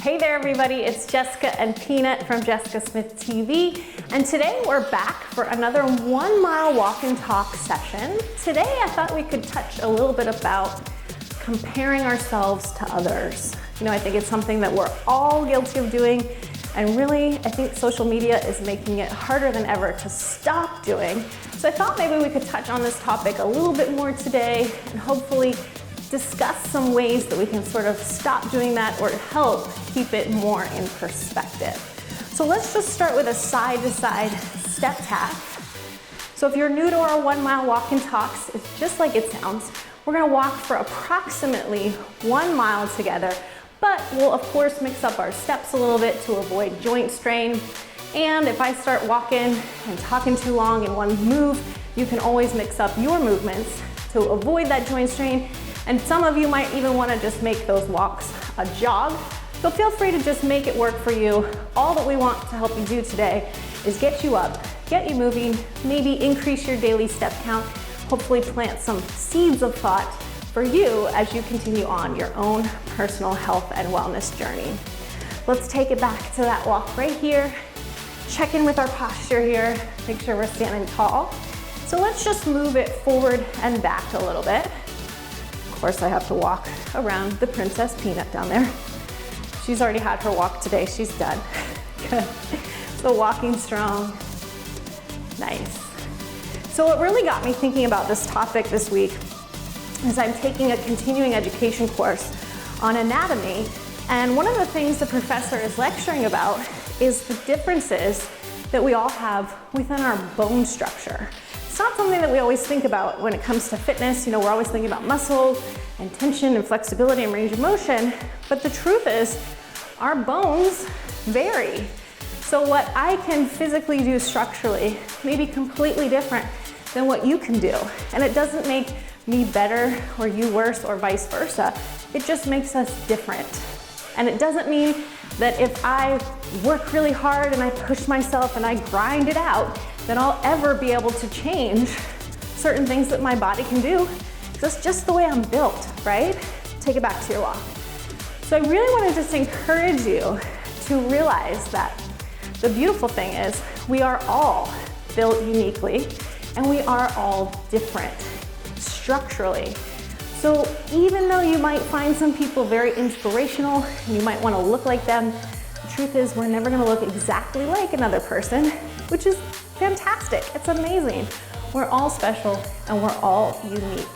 Hey there everybody, it's Jessica and Peanut from Jessica Smith TV, and today we're back for another 1 mile walk and talk session. Today I thought we could touch a little bit about comparing ourselves to others. You know, I think it's something that we're all guilty of doing, and really I think social media is making it harder than ever to stop doing. So I thought maybe we could touch on this topic a little bit more today and hopefully discuss some ways that we can sort of stop doing that or help keep it more in perspective. So let's just start with a side-to-side step tap. So if you're new to our 1 mile walk and talks, it's just like it sounds. We're gonna walk for approximately 1 mile together, but we'll of course mix up our steps a little bit to avoid joint strain. And if I start walking and talking too long in one move, you can always mix up your movements to avoid that joint strain. And some of you might even want to just make those walks a jog. So feel free to just make it work for you. All that we want to help you do today is get you up, get you moving, maybe increase your daily step count, hopefully plant some seeds of thought for you as you continue on your own personal health and wellness journey. Let's take it back to that walk right here. Check in with our posture here. Make sure we're standing tall. So let's just move it forward and back a little bit. Of course, I have to walk around the Princess Peanut down there. She's already had her walk today. She's done. Good. So walking strong. Nice. So what really got me thinking about this topic this week is I'm taking a continuing education course on anatomy. And one of the things the professor is lecturing about is the differences that we all have within our bone structure. It's not something that we always think about when it comes to fitness. You know, we're always thinking about muscles and tension and flexibility and range of motion, but the truth is our bones vary. So what I can physically do structurally may be completely different than what you can do. And it doesn't make me better or you worse or vice versa. It just makes us different. And it doesn't mean that if I work really hard and I push myself and I grind it out, then I'll ever be able to change certain things that my body can do. That's just the way I'm built, right? Take it back to your walk. So I really want to just encourage you to realize that the beautiful thing is we are all built uniquely and we are all different structurally. So even though you might find some people very inspirational and you might want to look like them, the truth is we're never going to look exactly like another person, which is fantastic. It's amazing. We're all special and we're all unique.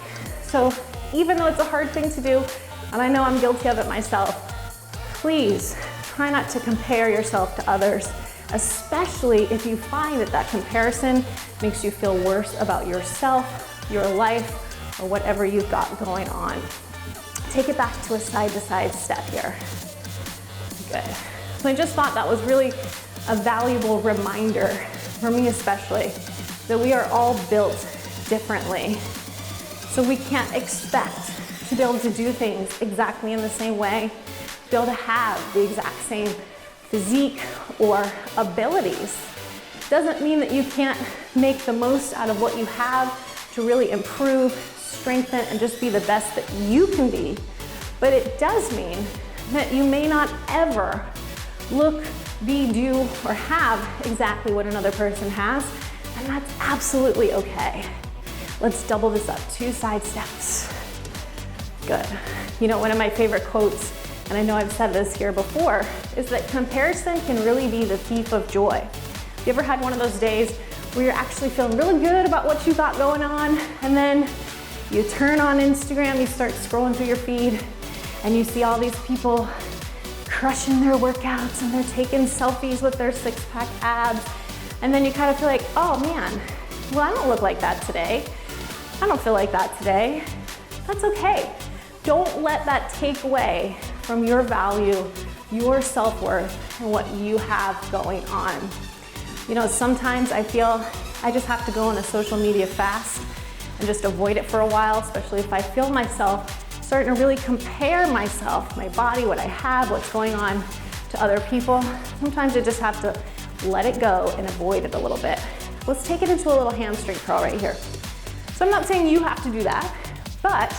So even though it's a hard thing to do, and I know I'm guilty of it myself, please try not to compare yourself to others, especially if you find that that comparison makes you feel worse about yourself, your life, or whatever you've got going on. Take it back to a side-to-side step here. Good. So I just thought that was really a valuable reminder, for me especially, that we are all built differently. So we can't expect to be able to do things exactly in the same way, to be able to have the exact same physique or abilities. Doesn't mean that you can't make the most out of what you have to really improve, strengthen, and just be the best that you can be. But it does mean that you may not ever look, be, do, or have exactly what another person has, and that's absolutely okay. Let's double this up, 2 side steps. Good. You know, one of my favorite quotes, and I know I've said this here before, is that comparison can really be the thief of joy. You ever had one of those days where you're actually feeling really good about what you got going on, and then you turn on Instagram, you start scrolling through your feed, and you see all these people crushing their workouts and they're taking selfies with their 6-pack abs, and then you kind of feel like, oh man, well I don't look like that today. I don't feel like that today. That's okay. Don't let that take away from your value, your self-worth, and what you have going on. You know, sometimes I feel I just have to go on a social media fast and just avoid it for a while, especially if I feel myself starting to really compare myself, my body, what I have, what's going on to other people. Sometimes you just have to let it go and avoid it a little bit. Let's take it into a little hamstring curl right here. So I'm not saying you have to do that, but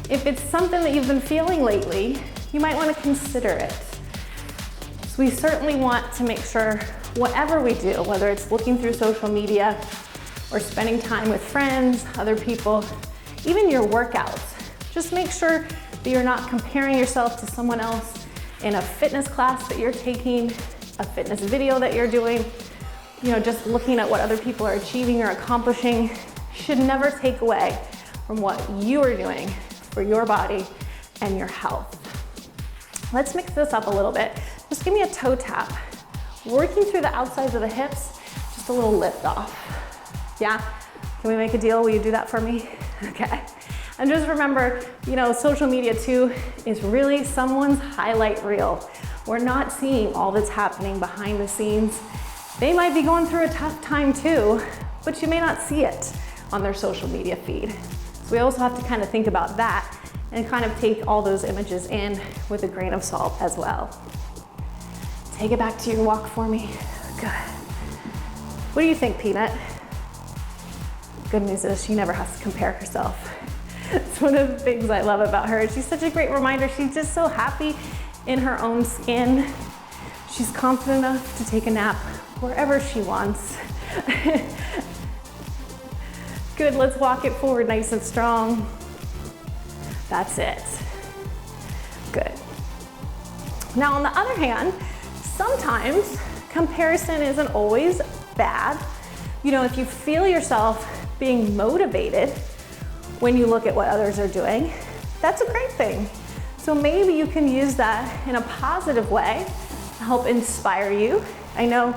if it's something that you've been feeling lately, you might want to consider it. So we certainly want to make sure whatever we do, whether it's looking through social media or spending time with friends, other people, even your workouts, just make sure that you're not comparing yourself to someone else in a fitness class that you're taking, a fitness video that you're doing. You know, just looking at what other people are achieving or accomplishing should never take away from what you are doing for your body and your health. Let's mix this up a little bit. Just give me a toe tap. Working through the outsides of the hips, just a little lift off. Yeah? Can we make a deal? Will you do that for me? Okay. And just remember, you know, social media too is really someone's highlight reel. We're not seeing all that's happening behind the scenes. They might be going through a tough time too, but you may not see it on their social media feed. So we also have to kind of think about that and kind of take all those images in with a grain of salt as well. Take it back to your walk for me. Good. What do you think, Peanut? Good news is she never has to compare herself. It's one of the things I love about her. She's such a great reminder. She's just so happy in her own skin. She's confident enough to take a nap wherever she wants. Good, let's walk it forward nice and strong. That's it. Good. Now on the other hand, sometimes comparison isn't always bad. You know, if you feel yourself being motivated when you look at what others are doing, that's a great thing. So maybe you can use that in a positive way to help inspire you. I know,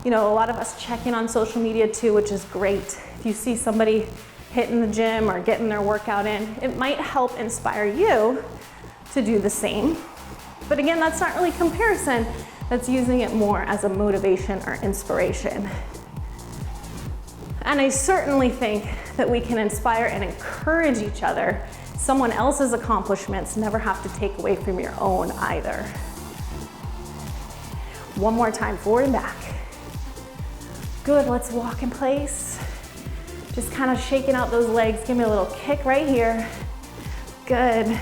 you know, a lot of us check in on social media too, which is great. If you see somebody hitting the gym or getting their workout in, it might help inspire you to do the same. But again, that's not really comparison. That's using it more as a motivation or inspiration. And I certainly think that we can inspire and encourage each other. Someone else's accomplishments never have to take away from your own either. One more time, forward and back. Good, let's walk in place. Just kind of shaking out those legs. Give me a little kick right here. Good.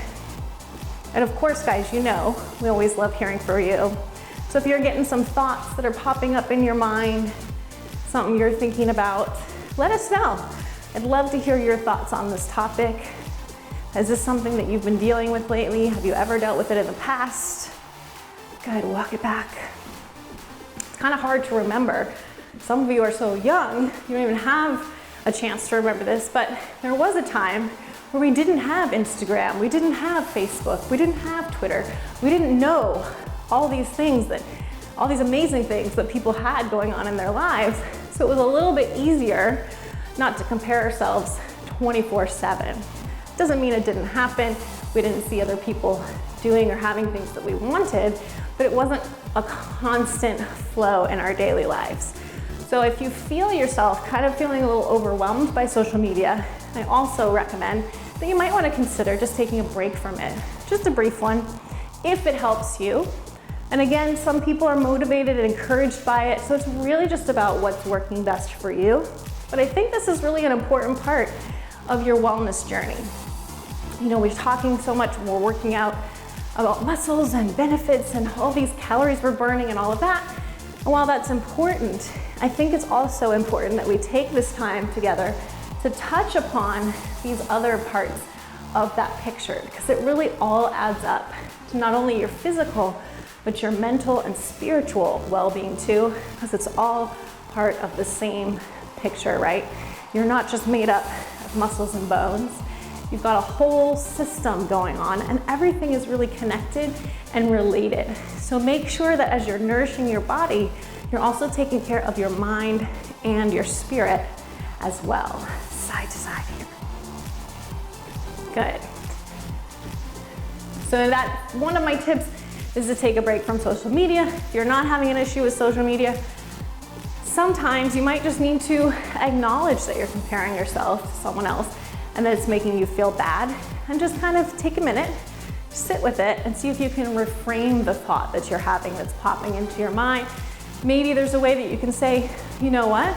And of course, guys, you know, we always love hearing from you. So if you're getting some thoughts that are popping up in your mind, something you're thinking about, let us know. I'd love to hear your thoughts on this topic. Is this something that you've been dealing with lately? Have you ever dealt with it in the past? Good, walk it back. It's kind of hard to remember. Some of you are so young, you don't even have a chance to remember this, but there was a time where we didn't have Instagram, we didn't have Facebook, we didn't have Twitter, we didn't know all these things all these amazing things that people had going on in their lives. So it was a little bit easier not to compare ourselves 24/7. Doesn't mean it didn't happen. We didn't see other people doing or having things that we wanted, but it wasn't a constant flow in our daily lives. So if you feel yourself kind of feeling a little overwhelmed by social media, I also recommend that you might want to consider just taking a break from it. Just a brief one, if it helps you. And again, some people are motivated and encouraged by it, so it's really just about what's working best for you. But I think this is really an important part of your wellness journey. You know, we're talking so much when we're working out about muscles and benefits and all these calories we're burning and all of that. And while that's important, I think it's also important that we take this time together to touch upon these other parts of that picture, because it really all adds up to not only your physical, but your mental and spiritual well-being too, because it's all part of the same picture, right? You're not just made up of muscles and bones. You've got a whole system going on, and everything is really connected and related. So make sure that as you're nourishing your body, you're also taking care of your mind and your spirit as well. Side to side here. Good. So that one of my tips is to take a break from social media. If you're not having an issue with social media, sometimes you might just need to acknowledge that you're comparing yourself to someone else and that it's making you feel bad, and just kind of take a minute, sit with it, and see if you can reframe the thought that you're having that's popping into your mind. Maybe there's a way that you can say, you know what?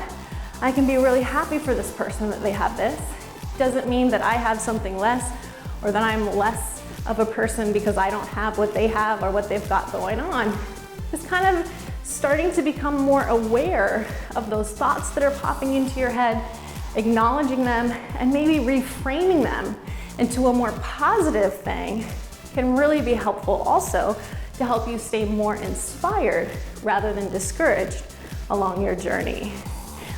I can be really happy for this person that they have this. Doesn't mean that I have something less or that I'm less of a person because I don't have what they have or what they've got going on. Just kind of starting to become more aware of those thoughts that are popping into your head, acknowledging them, and maybe reframing them into a more positive thing can really be helpful also to help you stay more inspired rather than discouraged along your journey.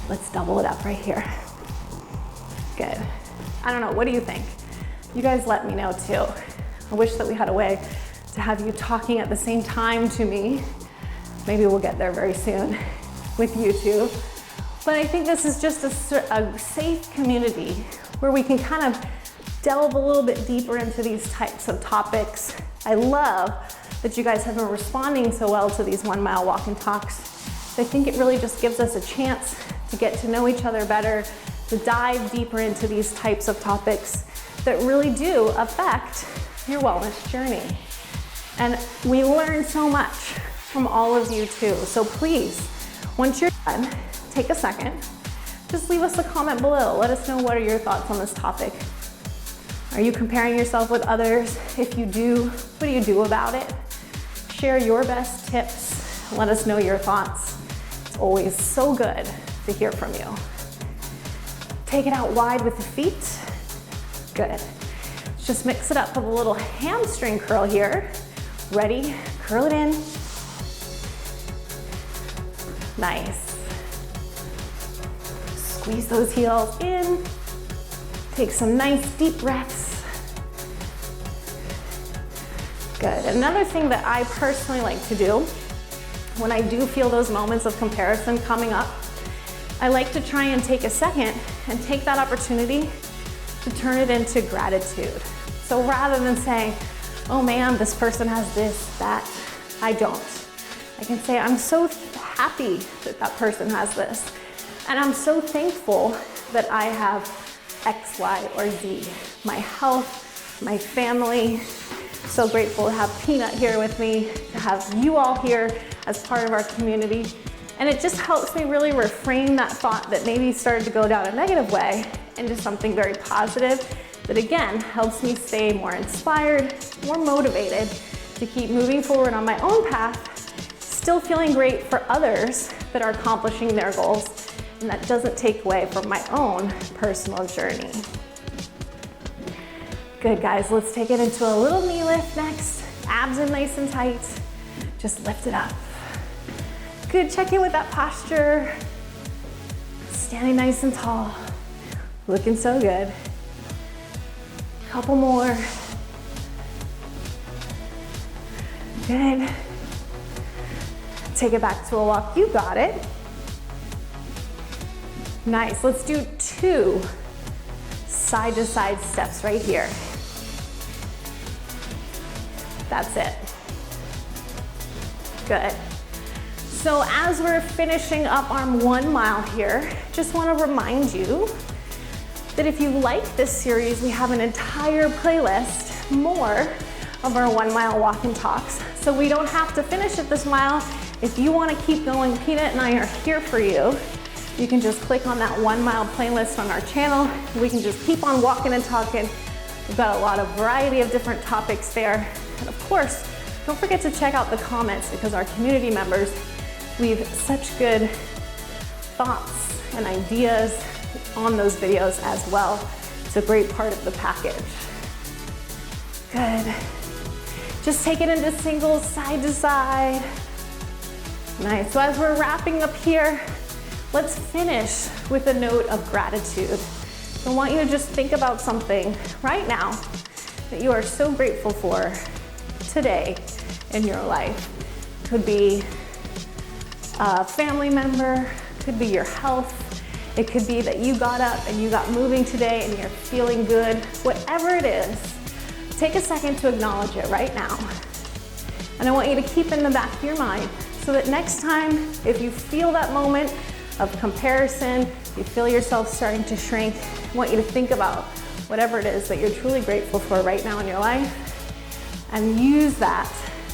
Let's double it up right here. Good. I don't know, what do you think? You guys let me know too. I wish that we had a way to have you talking at the same time to me. Maybe we'll get there very soon with YouTube. But I think this is just a safe community where we can kind of delve a little bit deeper into these types of topics. I love that you guys have been responding so well to these 1 mile walk and talks. I think it really just gives us a chance to get to know each other better, to dive deeper into these types of topics that really do affect your wellness journey. And we learn so much from all of you too. So please, once you're done, take a second, just leave us a comment below. Let us know what are your thoughts on this topic. Are you comparing yourself with others? If you do, what do you do about it? Share your best tips. Let us know your thoughts. It's always so good to hear from you. Take it out wide with the feet. Good. Just mix it up with a little hamstring curl here. Ready? Curl it in. Nice. Squeeze those heels in. Take some nice deep breaths. Good. Another thing that I personally like to do when I do feel those moments of comparison coming up, I like to try and take a second and take that opportunity to turn it into gratitude. So rather than saying, oh man, this person has this, that, I don't. I can say, I'm so happy that that person has this. And I'm so thankful that I have X, Y, or Z. My health, my family. So grateful to have Peanut here with me, to have you all here as part of our community. And it just helps me really reframe that thought that maybe started to go down a negative way into something very positive that again helps me stay more inspired, more motivated to keep moving forward on my own path, still feeling great for others that are accomplishing their goals, and that doesn't take away from my own personal journey. Good guys, let's take it into a little knee lift next. Abs in nice and tight. Just lift it up. Good, check in with that posture. Standing nice and tall. Looking so good. Couple more. Good. Take it back to a walk. You got it. Nice. Let's do 2 side-to-side steps right here. That's it. Good. So as we're finishing up our 1 mile here, just want to remind you that if you like this series, we have an entire playlist, more of our 1 mile walk and talks. So we don't have to finish at this mile. If you want to keep going, Peanut and I are here for you. You can just click on that 1 mile playlist on our channel. We can just keep on walking and talking. We've got a lot of variety of different topics there. And of course, don't forget to check out the comments because our community members leave such good thoughts and ideas on those videos as well. It's a great part of the package. Good. Just take it into singles, side to side. Nice. So as we're wrapping up here, let's finish with a note of gratitude. I want you to just think about something right now that you are so grateful for today in your life. Could be a family member, could be your health. It could be that you got up and you got moving today and you're feeling good. Whatever it is, take a second to acknowledge it right now. And I want you to keep in the back of your mind so that next time, if you feel that moment of comparison, you feel yourself starting to shrink, I want you to think about whatever it is that you're truly grateful for right now in your life and use that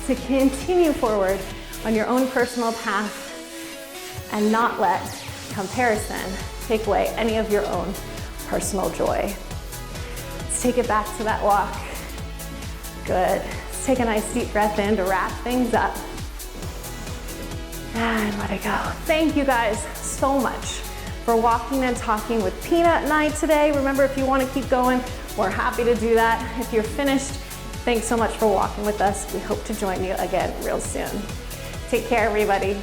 to continue forward on your own personal path and not let comparison take away any of your own personal joy. Let's take it back to that walk. Good. Let's take a nice deep breath in to wrap things up. and let it go. Thank you guys so much for walking and talking with Peanut and I today. Remember, if you want to keep going, we're happy to do that. If you're finished, thanks so much for walking with us. We hope to join you again real soon. Take care, everybody.